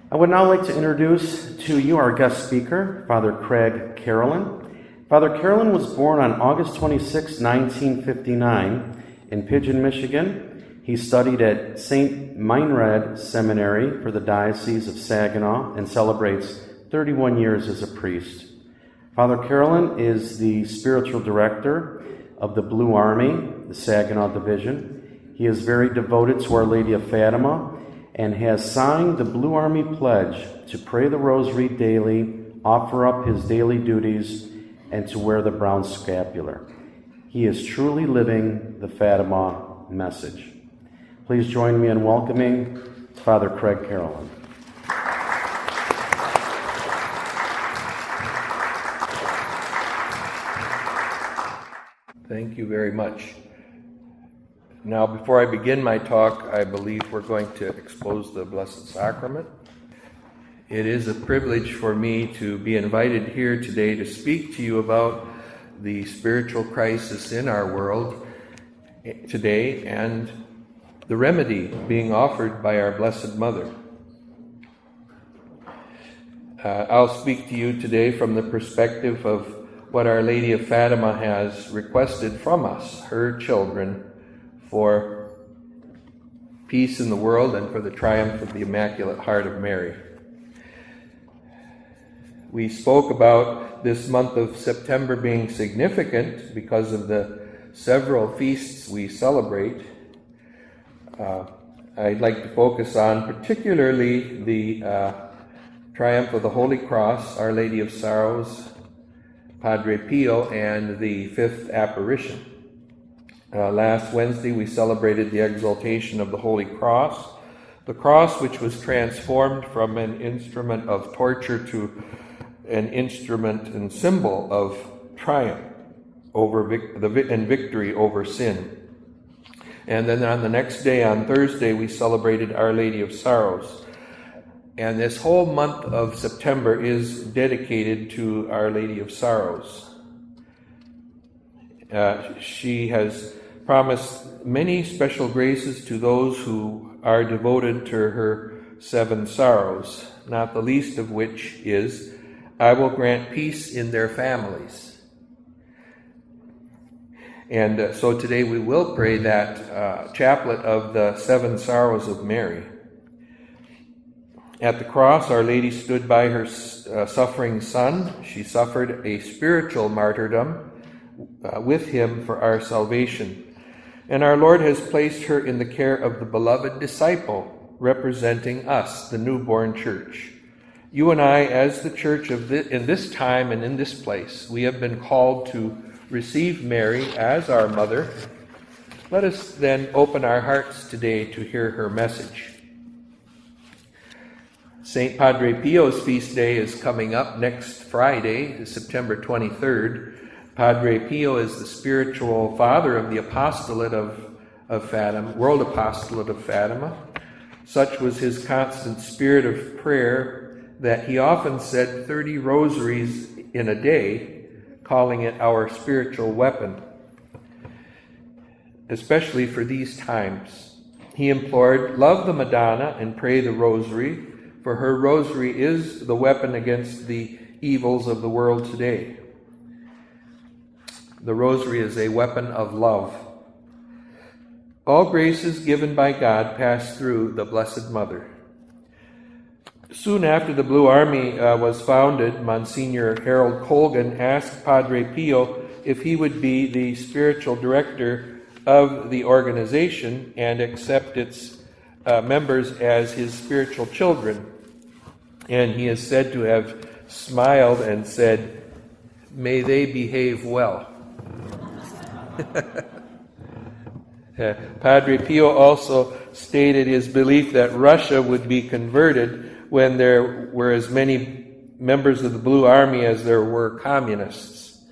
I would now like to introduce to you our guest speaker, Father Craig Carolan. Father Carolan was born on August 26, 1959 in Pigeon, Michigan. He studied at St. Meinrad Seminary for the Diocese of Saginaw and celebrates 31 years as a priest. Father Carolan is the spiritual director of the Blue Army, the Saginaw Division. He is very devoted to Our Lady of Fatima and has signed the Blue Army Pledge to pray the Rosary daily, offer up his daily duties, and to wear the brown scapular. He is truly living the Fatima message. Please join me in welcoming Father Craig Carolan. Thank you very much. Now, before I begin my talk, I believe we're going to expose the Blessed Sacrament. It is a privilege for me to be invited here today to speak to you about the spiritual crisis in our world today and the remedy being offered by our Blessed Mother. I'll speak to you today from the perspective of what Our Lady of Fatima has requested from us, her children, for peace in the world and for the triumph of the Immaculate Heart of Mary. We spoke about this month of September being significant because of the several feasts we celebrate. I'd like to focus on particularly the triumph of the Holy Cross, Our Lady of Sorrows, Padre Pio, and the fifth apparition. Last Wednesday we celebrated the exaltation of the Holy Cross, the cross which was transformed from an instrument of torture to an instrument and symbol of triumph over and victory over sin. And then on the next day, on Thursday, we celebrated Our Lady of Sorrows. And this whole month of September is dedicated to Our Lady of Sorrows. She has promised many special graces to those who are devoted to her 7 sorrows, not the least of which is, I will grant peace in their families. And so today we will pray that chaplet of the 7 sorrows of Mary. At the cross, Our Lady stood by her suffering Son. She suffered a spiritual martyrdom with him for our salvation. And our Lord has placed her in the care of the beloved disciple, representing us, the newborn church. You and I, as the church in this time and in this place, we have been called to receive Mary as our mother. Let us then open our hearts today to hear her message. St. Padre Pio's feast day is coming up next Friday, September 23rd. Padre Pio is the spiritual father of the apostolate of Fatima, world apostolate of Fatima. Such was his constant spirit of prayer that he often said 30 rosaries in a day, calling it our spiritual weapon. Especially for these times, he implored, love the Madonna and pray the rosary, for her rosary is the weapon against the evils of the world today. The rosary is a weapon of love. All graces given by God pass through the Blessed Mother. Soon after the Blue Army was founded, Monsignor Harold Colgan asked Padre Pio if he would be the spiritual director of the organization and accept its members as his spiritual children. And he is said to have smiled and said, "May they behave well." Padre Pio also stated his belief that Russia would be converted when there were as many members of the Blue Army as there were communists.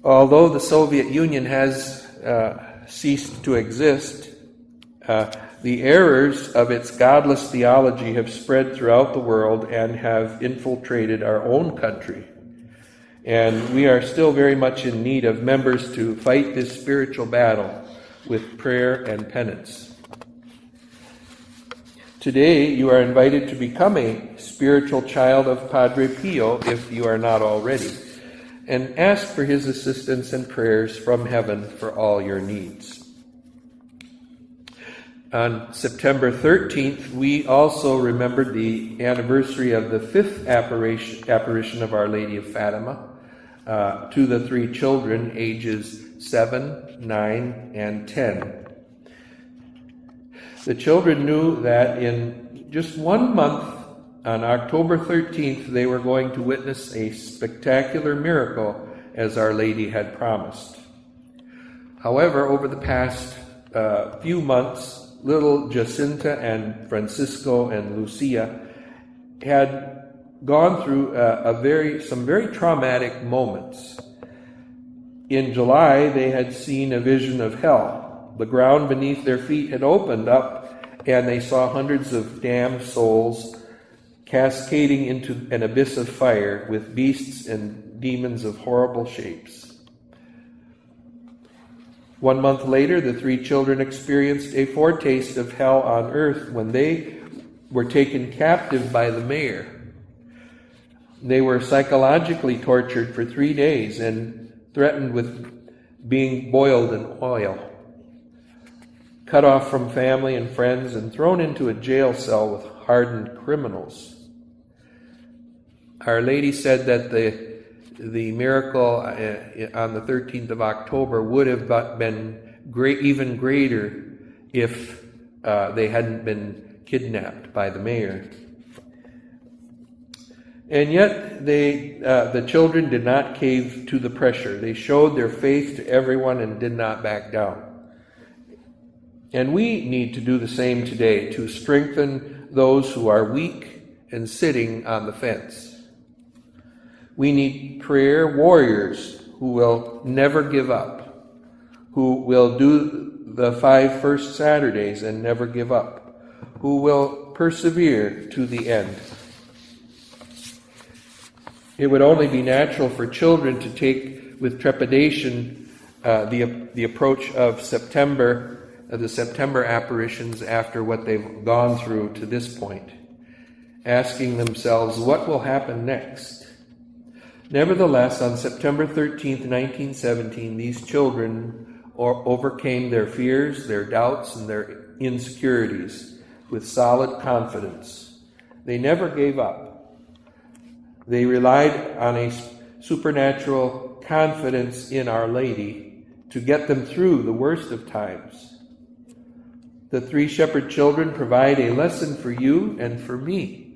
Although the Soviet Union has ceased to exist, the errors of its godless theology have spread throughout the world and have infiltrated our own country. And we are still very much in need of members to fight this spiritual battle with prayer and penance. Today, you are invited to become a spiritual child of Padre Pio if you are not already, and ask for his assistance and prayers from heaven for all your needs. On September 13th, we also remembered the anniversary of the fifth apparition of Our Lady of Fatima to the three children, ages 7, 9, and 10. The children knew that in just 1 month, on October 13th, they were going to witness a spectacular miracle as Our Lady had promised. However, over the past few months, little Jacinta and Francisco and Lucia had gone through some very traumatic moments. In July, they had seen a vision of hell. The ground beneath their feet had opened up, and they saw hundreds of damned souls cascading into an abyss of fire with beasts and demons of horrible shapes. 1 month later, the three children experienced a foretaste of hell on earth when they were taken captive by the mayor. They were psychologically tortured for 3 days and threatened with being boiled in oil, cut off from family and friends, and thrown into a jail cell with hardened criminals. Our Lady said that the miracle on the 13th of October would have been even greater if they hadn't been kidnapped by the mayor. And yet the children did not cave to the pressure. They showed their faith to everyone and did not back down. And we need to do the same today to strengthen those who are weak and sitting on the fence. We need prayer warriors who will never give up, who will do the 5 first Saturdays and never give up, who will persevere to the end. It would only be natural for children to take with trepidation the approach of the September apparitions after what they've gone through to this point, asking themselves, what will happen next? Nevertheless, on September 13th, 1917, these children overcame their fears, their doubts, and their insecurities with solid confidence. They never gave up. They relied on a supernatural confidence in Our Lady to get them through the worst of times. The three shepherd children provide a lesson for you and for me.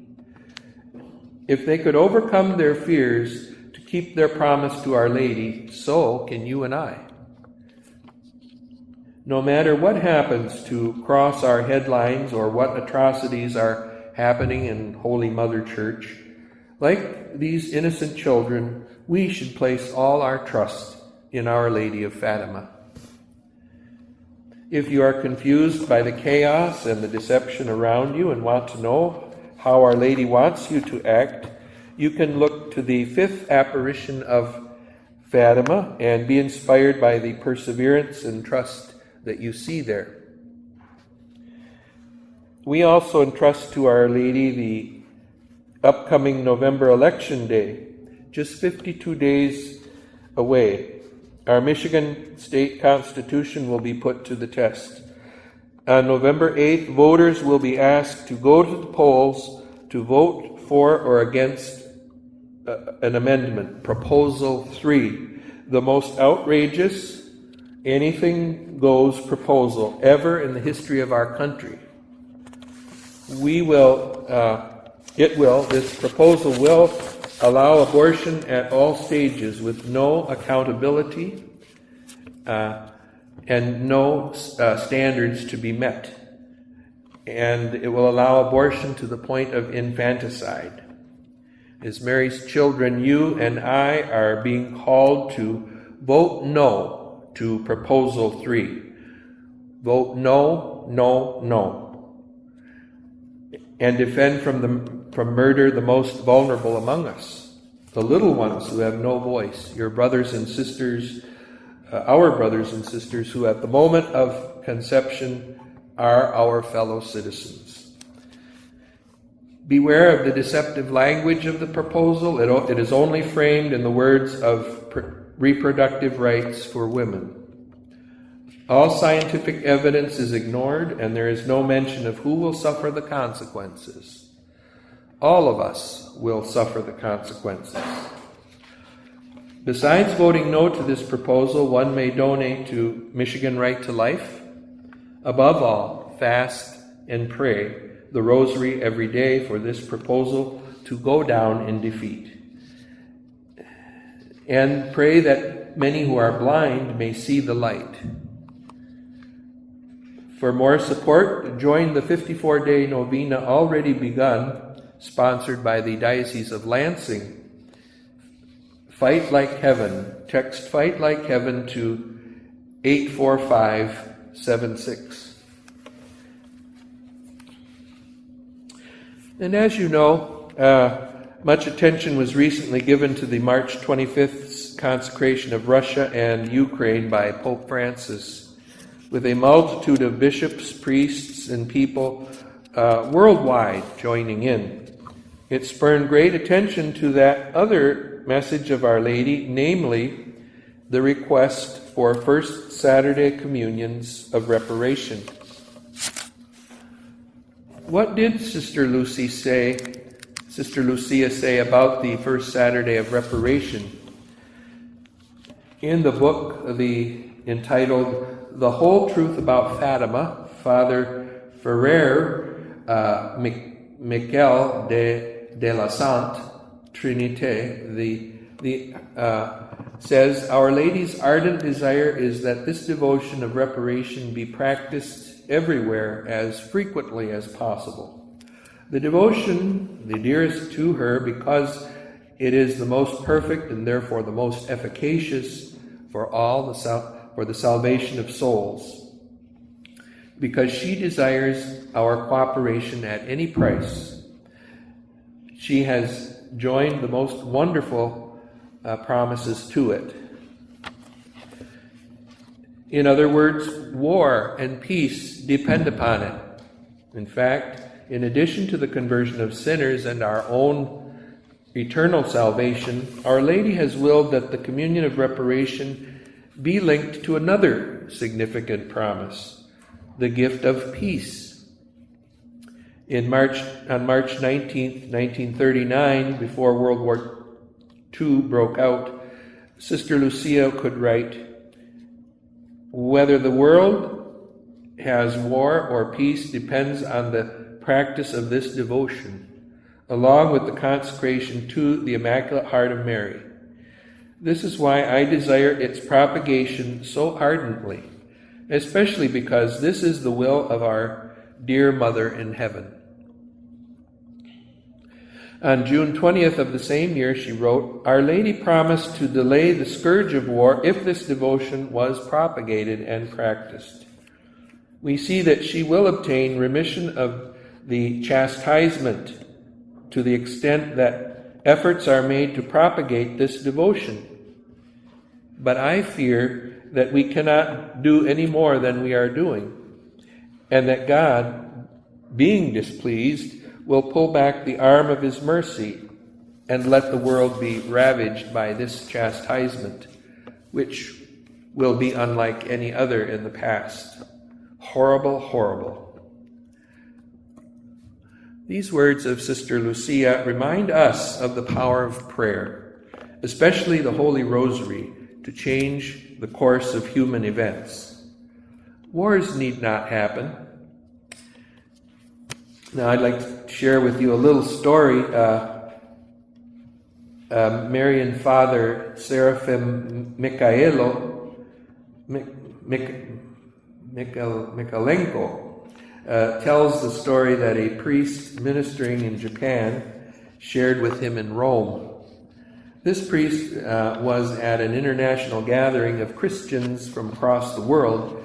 If they could overcome their fears to keep their promise to Our Lady, so can you and I. No matter what happens to cross our headlines or what atrocities are happening in Holy Mother Church, like these innocent children, we should place all our trust in Our Lady of Fatima. If you are confused by the chaos and the deception around you and want to know how Our Lady wants you to act, you can look to the 5th apparition of Fatima and be inspired by the perseverance and trust that you see there. We also entrust to Our Lady the upcoming November election day, just 52 days away. Our Michigan State Constitution will be put to the test. On November 8th, voters will be asked to go to the polls to vote for or against an amendment, Proposal 3, the most outrageous, anything-goes proposal ever in the history of our country. This proposal will allow abortion at all stages with no accountability and no standards to be met. And it will allow abortion to the point of infanticide. As Mary's children, you and I are being called to vote no to Proposal 3. Vote no, no, no. And defend from murder the most vulnerable among us, the little ones who have no voice, your brothers and sisters, our brothers and sisters who at the moment of conception are our fellow citizens. Beware of the deceptive language of the proposal. It is only framed in the words of reproductive rights for women. All scientific evidence is ignored, and there is no mention of who will suffer the consequences. All of us will suffer the consequences. Besides voting no to this proposal, one may donate to Michigan Right to Life. Above all, fast and pray the rosary every day for this proposal to go down in defeat. And pray that many who are blind may see the light. For more support, join the 54-day novena already begun, sponsored by the Diocese of Lansing. Fight Like Heaven. Text Fight Like Heaven to 84576. And as you know, much attention was recently given to the March 25th consecration of Russia and Ukraine by Pope Francis, with a multitude of bishops, priests, and people worldwide joining in. It spurred great attention to that other message of Our Lady, namely the request for First Saturday communions of reparation. What did Sister Lucia say about the First Saturday of reparation? In the book entitled The Whole Truth About Fatima, Father Ferrer Miquel de la Sainte Trinité says, Our Lady's ardent desire is that this devotion of reparation be practiced everywhere as frequently as possible. The devotion, the dearest to her, because it is the most perfect and therefore the most efficacious for the salvation of souls, because she desires our cooperation at any price. She has joined the most wonderful promises to it. In other words, war and peace depend upon it. In fact, in addition to the conversion of sinners and our own eternal salvation, Our Lady has willed that the communion of reparation be linked to another significant promise, the gift of peace. On March 19th, 1939, before World War II broke out, Sister Lucia could write, Whether the world has war or peace depends on the practice of this devotion, along with the consecration to the Immaculate Heart of Mary. This is why I desire its propagation so ardently, especially because this is the will of our dear Mother in heaven. On June 20th of the same year, she wrote, Our Lady promised to delay the scourge of war if this devotion was propagated and practiced. We see that she will obtain remission of the chastisement to the extent that efforts are made to propagate this devotion. But I fear that we cannot do any more than we are doing, and that God, being displeased, will pull back the arm of his mercy and let the world be ravaged by this chastisement, which will be unlike any other in the past. Horrible, horrible. These words of Sister Lucia remind us of the power of prayer, especially the Holy Rosary, to change the course of human events. Wars need not happen. Now, I'd like to share with you a little story. Marian Father Seraphim Mikalenko tells the story that a priest ministering in Japan shared with him in Rome. This priest was at an international gathering of Christians from across the world,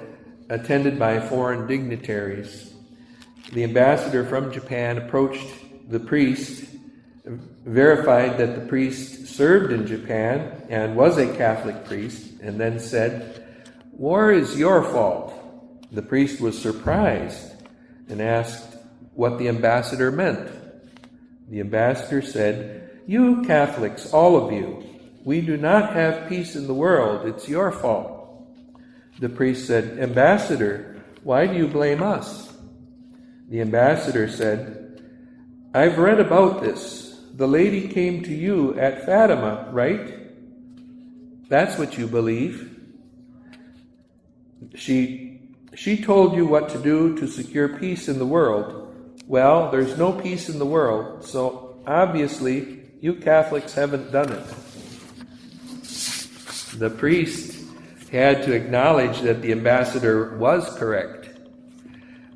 attended by foreign dignitaries. The ambassador from Japan approached the priest, verified that the priest served in Japan and was a Catholic priest, and then said, "War is your fault." The priest was surprised and asked what the ambassador meant. The ambassador said, "You Catholics, all of you, we do not have peace in the world. It's your fault." The priest said, "Ambassador, why do you blame us?" The ambassador said, "I've read about this. The lady came to you at Fatima, right? That's what you believe. She told you what to do to secure peace in the world. Well, there's no peace in the world, so obviously you Catholics haven't done it." The priest had to acknowledge that the ambassador was correct,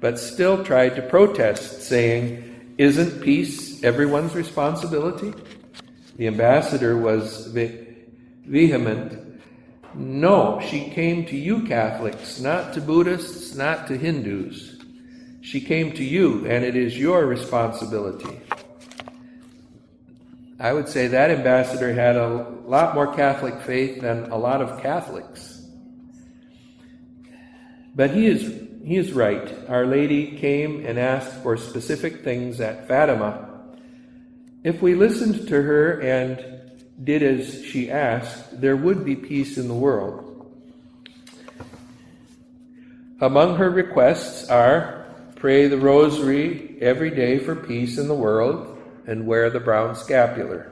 but still tried to protest, saying, "Isn't peace everyone's responsibility?" The ambassador was vehement. "No, she came to you Catholics, not to Buddhists, not to Hindus. She came to you, and it is your responsibility." I would say that ambassador had a lot more Catholic faith than a lot of Catholics. But he is right. Our Lady came and asked for specific things at Fatima. If we listened to her and did as she asked, there would be peace in the world. Among her requests are: pray the rosary every day for peace in the world, and wear the brown scapular.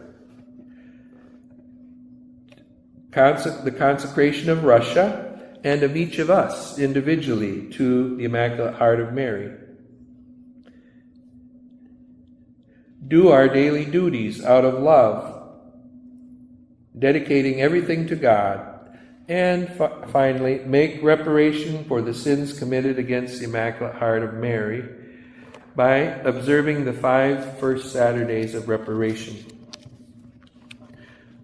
The consecration of Russia and of each of us individually to the Immaculate Heart of Mary. Do our daily duties out of love, dedicating everything to God. And finally, make reparation for the sins committed against the Immaculate Heart of Mary by observing the 5 first Saturdays of reparation.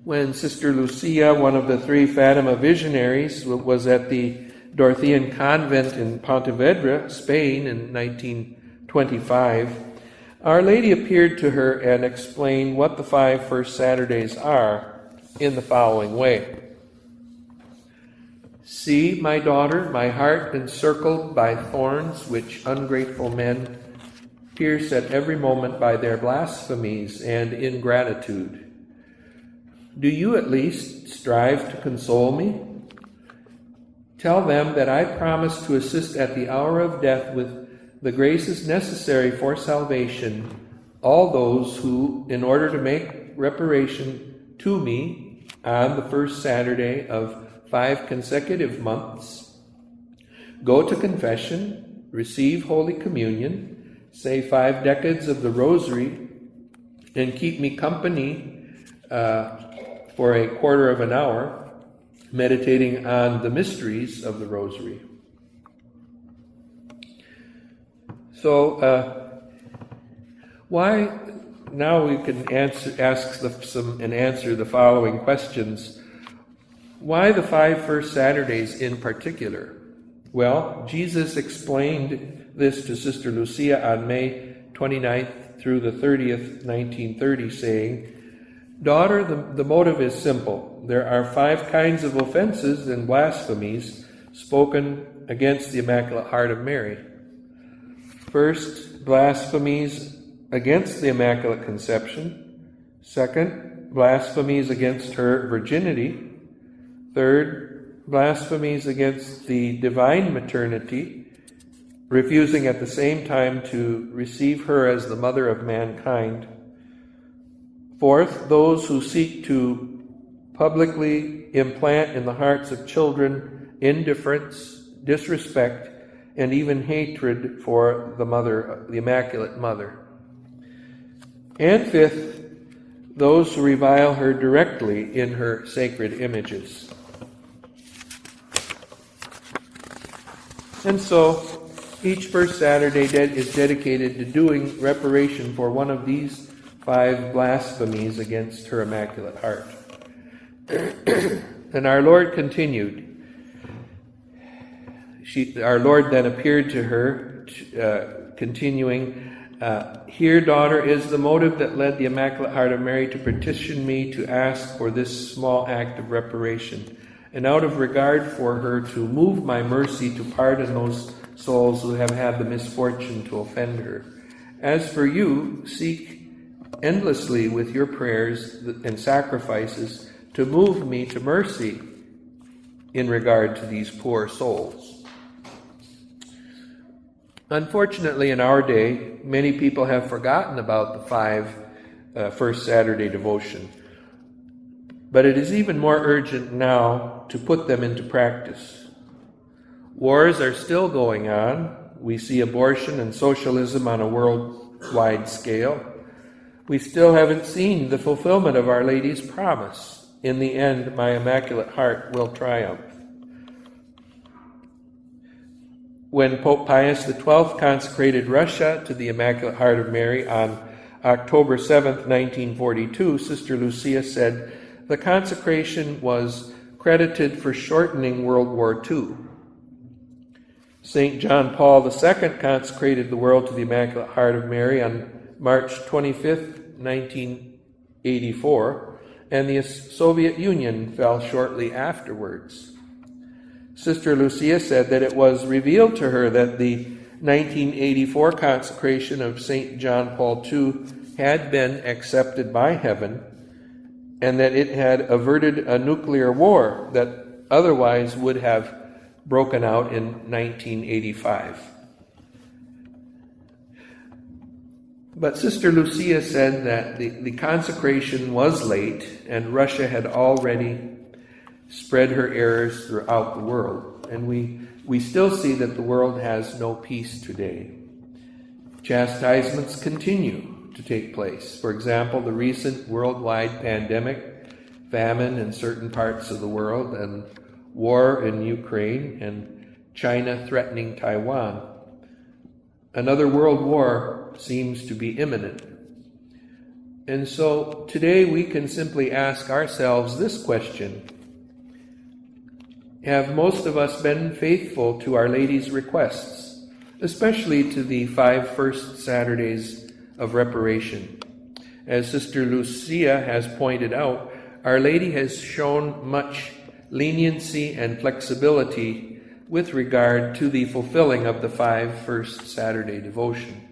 When Sister Lucia, one of the 3 Fatima visionaries, was at the Dorothean convent in Pontevedra, Spain, in 1925, Our Lady appeared to her and explained what the 5 first Saturdays are in the following way. "See, my daughter, my heart encircled by thorns which ungrateful men pierce at every moment by their blasphemies and ingratitude. Do you at least strive to console me? Tell them that I promise to assist at the hour of death with the graces necessary for salvation all those who, in order to make reparation to me on the first Saturday of 5 consecutive months, go to confession, receive Holy Communion, say 5 decades of the Rosary, and keep me company for a quarter of an hour, meditating on the mysteries of the Rosary." So, why now we can answer the following questions. Why the 5 first Saturdays in particular? Well, Jesus explained this to Sister Lucia on May 29th through the 30th, 1930, saying, "Daughter, the motive is simple. There are 5 kinds of offenses and blasphemies spoken against the Immaculate Heart of Mary. First, blasphemies against the Immaculate Conception. Second, blasphemies against her virginity. Third, blasphemies against the divine maternity, refusing at the same time to receive her as the mother of mankind. Fourth, those who seek to publicly implant in the hearts of children indifference, disrespect, and even hatred for the Mother, the Immaculate Mother. And fifth, those who revile her directly in her sacred images." And so, each first Saturday is dedicated to doing reparation for one of these 5 blasphemies against her Immaculate Heart. And our Lord continued. Our Lord then appeared to her, continuing, "Here, daughter, is the motive that led the Immaculate Heart of Mary to petition me to ask for this small act of reparation, and out of regard for her to move my mercy to pardon those souls who have had the misfortune to offend her. As for you, seek endlessly with your prayers and sacrifices to move me to mercy in regard to these poor souls. Unfortunately, in our day, many people have forgotten about the 5 First Saturday devotion. But it is even more urgent now to put them into practice. Wars are still going on. We see abortion and socialism on a worldwide scale. We still haven't seen the fulfillment of Our Lady's promise. In the end, my Immaculate Heart will triumph. When Pope Pius XII consecrated Russia to the Immaculate Heart of Mary on October 7th, 1942, Sister Lucia said, the consecration was credited for shortening World War II. St. John Paul II consecrated the world to the Immaculate Heart of Mary on March 25th, 1984, and the Soviet Union fell shortly afterwards. Sister Lucia said that it was revealed to her that the 1984 consecration of St. John Paul II had been accepted by heaven, and that it had averted a nuclear war that otherwise would have broken out in 1985. But Sister Lucia said that the consecration was late, and Russia had already spread her errors throughout the world. And we still see that the world has no peace today. Chastisements continue to take place. For example, the recent worldwide pandemic, famine in certain parts of the world, and war in Ukraine, and China threatening Taiwan. Another world war seems to be imminent. And so today we can simply ask ourselves this question: have most of us been faithful to Our Lady's requests, especially to the 5 first Saturdays of reparation? As Sister Lucia has pointed out, Our Lady has shown much leniency and flexibility with regard to the fulfilling of the 5 First Saturday devotion.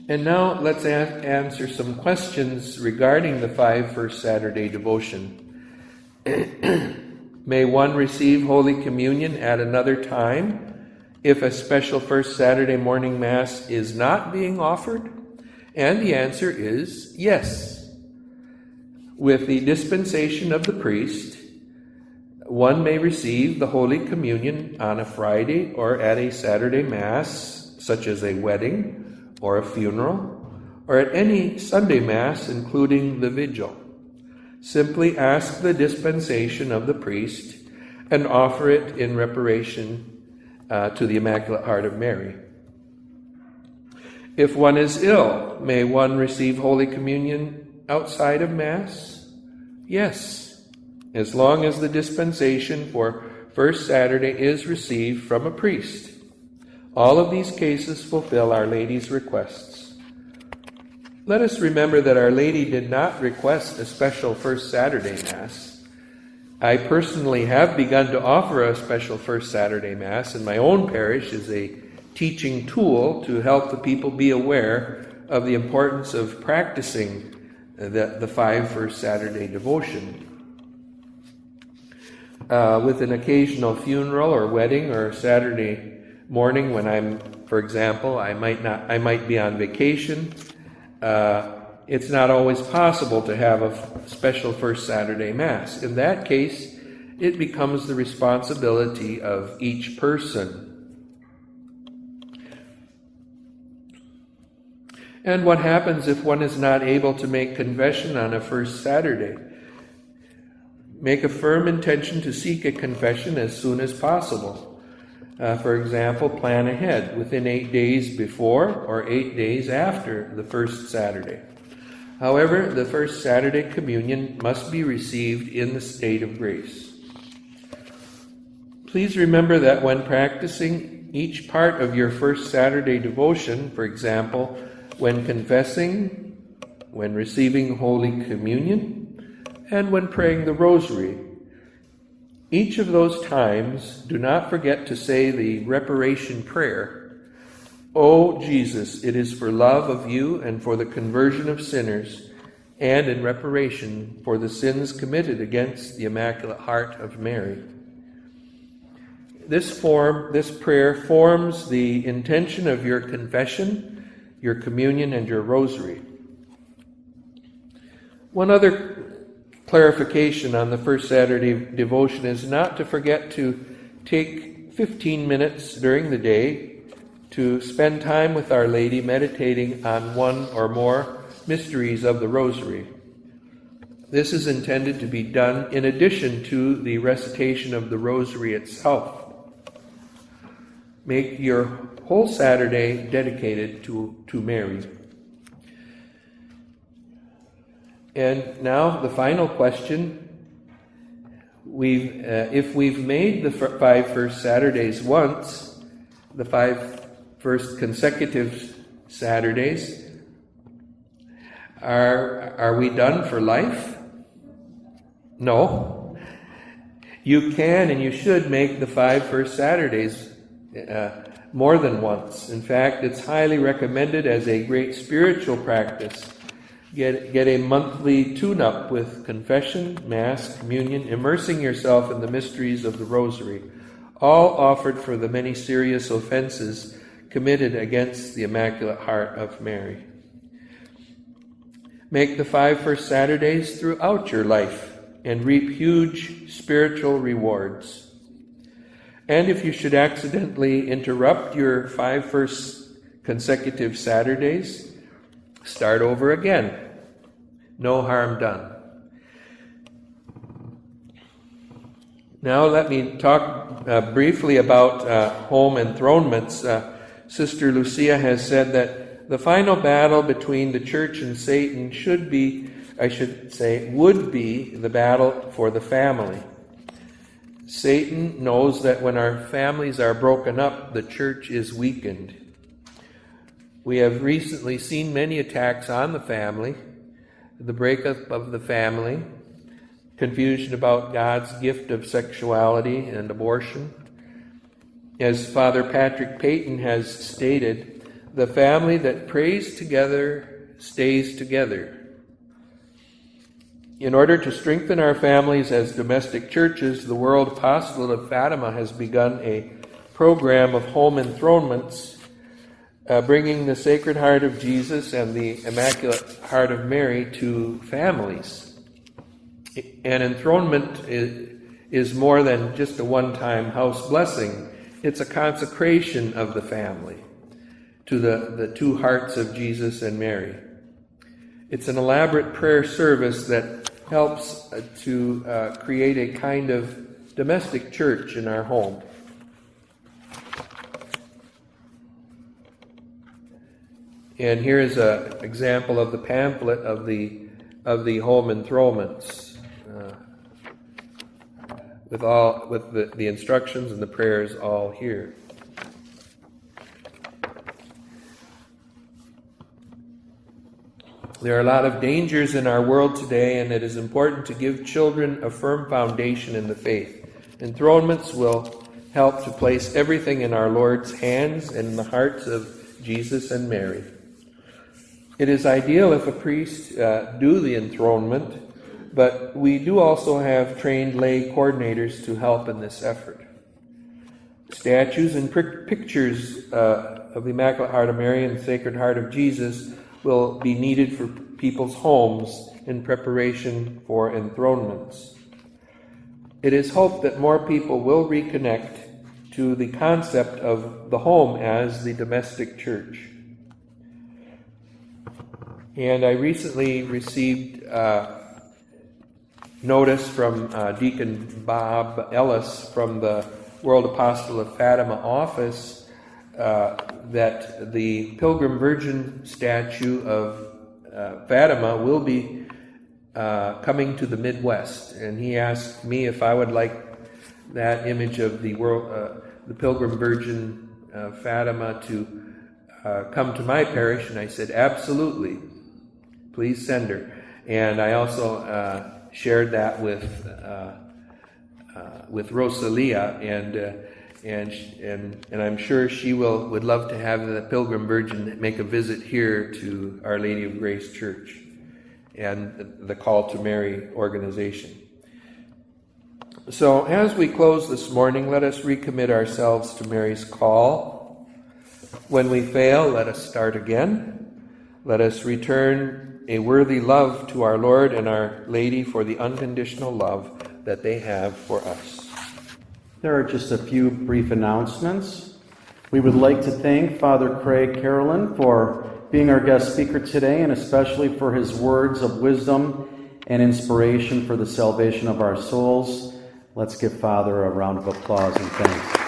And now let's answer some questions regarding the 5 First Saturday devotion. May one receive Holy Communion at another time if a special First Saturday morning Mass is not being offered? And the answer is yes. With the dispensation of the priest, one may receive the Holy Communion on a Friday or at a Saturday Mass, such as a wedding or a funeral, or at any Sunday Mass, including the Vigil. Simply ask the dispensation of the priest and offer it in reparation to the Immaculate Heart of Mary. If one is ill, may one receive Holy Communion outside of Mass? Yes, as long as the dispensation for First Saturday is received from a priest. All of these cases fulfill Our Lady's requests. Let us remember that Our Lady did not request a special First Saturday Mass. I personally have begun to offer a special First Saturday Mass in my own parish as a teaching tool to help the people be aware of the importance of practicing the 5 First Saturday devotion. With an occasional funeral or wedding or Saturday morning when I'm, for example, I might be on vacation, it's not always possible to have a special First Saturday Mass. In that case, it becomes the responsibility of each person. And what happens if one is not able to make confession on a First Saturday? Make a firm intention to seek a confession as soon as possible. For example, plan ahead within 8 days before or 8 days after the first Saturday. However, the First Saturday Communion must be received in the state of grace. Please remember that when practicing each part of your First Saturday devotion, for example, when confessing, when receiving Holy Communion, and when praying the Rosary, each of those times, do not forget to say the reparation prayer O Jesus, it is for love of you and for the conversion of sinners, and in reparation for the sins committed against the Immaculate Heart of Mary. This prayer forms the intention of your confession, your communion, and your rosary. One other clarification on the first Saturday devotion is not to forget to take 15 minutes during the day to spend time with Our Lady meditating on one or more mysteries of the Rosary. This is intended to be done in addition to the recitation of the Rosary itself. Make your whole Saturday dedicated to Mary. And now the final question. If we've made the 5 first Saturdays once, the 5 first consecutive Saturdays, are we done for life? No. You can and you should make the 5 first Saturdays more than once. In fact, it's highly recommended as a great spiritual practice. Get a monthly tune-up with confession, Mass, communion, immersing yourself in the mysteries of the Rosary, all offered for the many serious offenses committed against the Immaculate Heart of Mary. Make the 5 first Saturdays throughout your life and reap huge spiritual rewards. And if you should accidentally interrupt your 5 first consecutive Saturdays, start over again. No harm done. Now let me talk briefly about home enthronements. Sister Lucia has said that the final battle between the Church and Satan would be the battle for the family. Satan knows that when our families are broken up, the Church is weakened. We have recently seen many attacks on the family, the breakup of the family, confusion about God's gift of sexuality and abortion. As Father Patrick Peyton has stated, the family that prays together stays together. In order to strengthen our families as domestic churches, the World Apostolate of Fatima has begun a program of home enthronements, bringing the Sacred Heart of Jesus and the Immaculate Heart of Mary to families. An enthronement is more than just a one-time house blessing. It's a consecration of the family to the two hearts of Jesus and Mary. It's an elaborate prayer service that helps to create a kind of domestic church in our home. And here is an example of the pamphlet of the home enthronements, with the instructions and the prayers all here. There are a lot of dangers in our world today, and it is important to give children a firm foundation in the faith. Enthronements will help to place everything in our Lord's hands and in the hearts of Jesus and Mary. It is ideal if a priest do the enthronement, but we do also have trained lay coordinators to help in this effort. Statues and pictures of the Immaculate Heart of Mary and the Sacred Heart of Jesus will be needed for people's homes in preparation for enthronements. It is hoped that more people will reconnect to the concept of the home as the domestic church. And I recently received notice from Deacon Bob Ellis from the World Apostle of Fatima office that the Pilgrim Virgin statue of Fatima will be coming to the Midwest, and he asked me if I would like that image of the Pilgrim Virgin Fatima to come to my parish, and I said, absolutely, please send her. And I also shared that with Rosalia, and and I'm sure she would love to have the Pilgrim Virgin make a visit here to Our Lady of Grace Church and the Call to Mary organization. So as we close this morning, let us recommit ourselves to Mary's call. When we fail, let us start again. Let us return a worthy love to our Lord and Our Lady for the unconditional love that they have for us. There are just a few brief announcements. We would like to thank Father Craig Carolan for being our guest speaker today, and especially for his words of wisdom and inspiration for the salvation of our souls. Let's give Father a round of applause and thanks.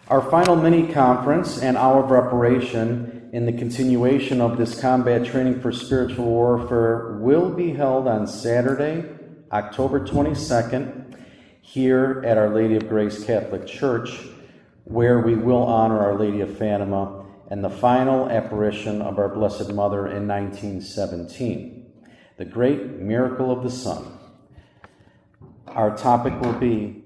Our final mini-conference and hour of preparation in the continuation of this combat training for spiritual warfare will be held on Saturday, October 22nd, here at Our Lady of Grace Catholic Church, where we will honor Our Lady of Fatima and the final apparition of our Blessed Mother in 1917, the great miracle of the sun. Our topic will be